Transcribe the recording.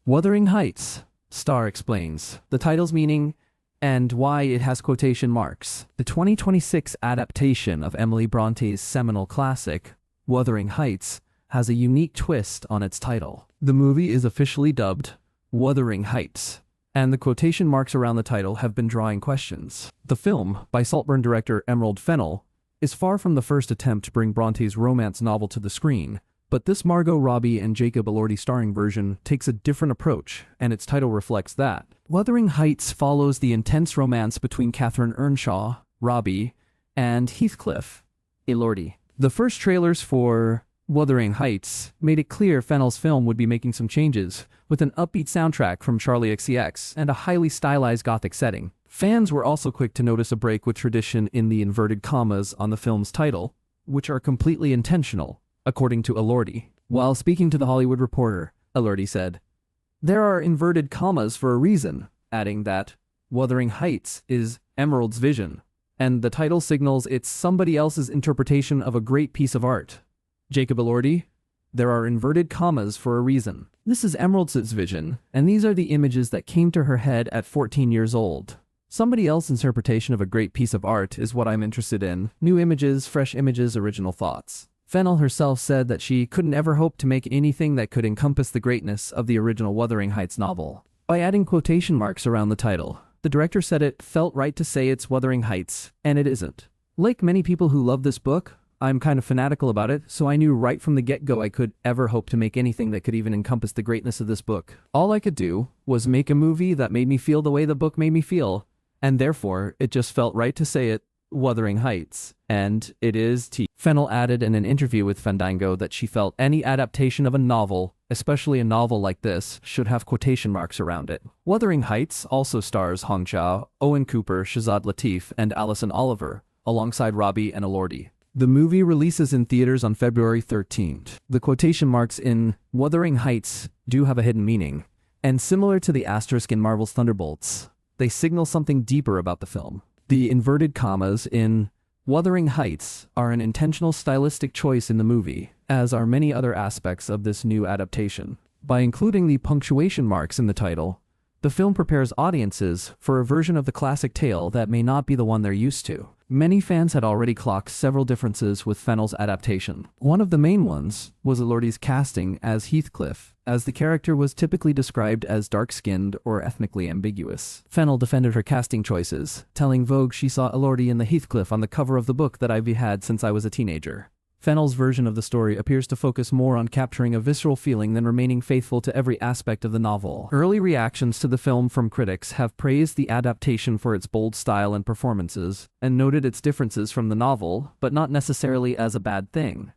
Wuthering Heights, Star explains the title's meaning and why it has quotation marks. The 2026 adaptation of Emily Bronte's seminal classic, Wuthering Heights, has a unique twist on its title. The movie is officially dubbed Wuthering Heights, and the quotation marks around the title have been drawing questions. The film, by Saltburn director Emerald Fennell, is far from the first attempt to bring Bronte's romance novel to the screen, but this Margot Robbie and Jacob Elordi starring version takes a different approach, and its title reflects that. Wuthering Heights follows the intense romance between Catherine Earnshaw, Robbie, and Heathcliff, Elordi. The first trailers for Wuthering Heights made it clear Fennell's film would be making some changes, with an upbeat soundtrack from Charli XCX and a highly stylized gothic setting. Fans were also quick to notice a break with tradition in the inverted commas on the film's title, which are completely intentional, according to Elordi. While speaking to The Hollywood Reporter, Elordi said, "There are inverted commas for a reason," adding that Wuthering Heights is Emerald's vision, and the title signals it's somebody else's interpretation of a great piece of art. Jacob Elordi, "There are inverted commas for a reason. This is Emerald's vision, and these are the images that came to her head at 14 years old. Somebody else's interpretation of a great piece of art is what I'm interested in. New images, fresh images, original thoughts." Fennell herself said that she couldn't ever hope to make anything that could encompass the greatness of the original Wuthering Heights novel. By adding quotation marks around the title, the director said it felt right to say it's Wuthering Heights, and it isn't. "Like many people who love this book, I'm kind of fanatical about it, so I knew right from the get-go I could ever hope to make anything that could even encompass the greatness of this book. All I could do was make a movie that made me feel the way the book made me feel, and therefore it just felt right to say it, Wuthering Heights, and it is T." Fennell added in an interview with Fandango that she felt any adaptation of a novel, especially a novel like this, should have quotation marks around it. Wuthering Heights also stars Hong Chow, Owen Cooper, Shazad Latif, and Alison Oliver, alongside Robbie and Elordi. The movie releases in theaters on February 13th. The quotation marks in Wuthering Heights do have a hidden meaning, and similar to the asterisk in Marvel's Thunderbolts, they signal something deeper about the film. The inverted commas in Wuthering Heights are an intentional stylistic choice in the movie, as are many other aspects of this new adaptation. By including the punctuation marks in the title, the film prepares audiences for a version of the classic tale that may not be the one they're used to. Many fans had already clocked several differences with Fennell's adaptation. One of the main ones was Elordi's casting as Heathcliff, as the character was typically described as dark-skinned or ethnically ambiguous. Fennell defended her casting choices, telling Vogue she saw Elordi in the Heathcliff on the cover of the book that I've had since I was a teenager. Fennell's version of the story appears to focus more on capturing a visceral feeling than remaining faithful to every aspect of the novel. Early reactions to the film from critics have praised the adaptation for its bold style and performances, and noted its differences from the novel, but not necessarily as a bad thing.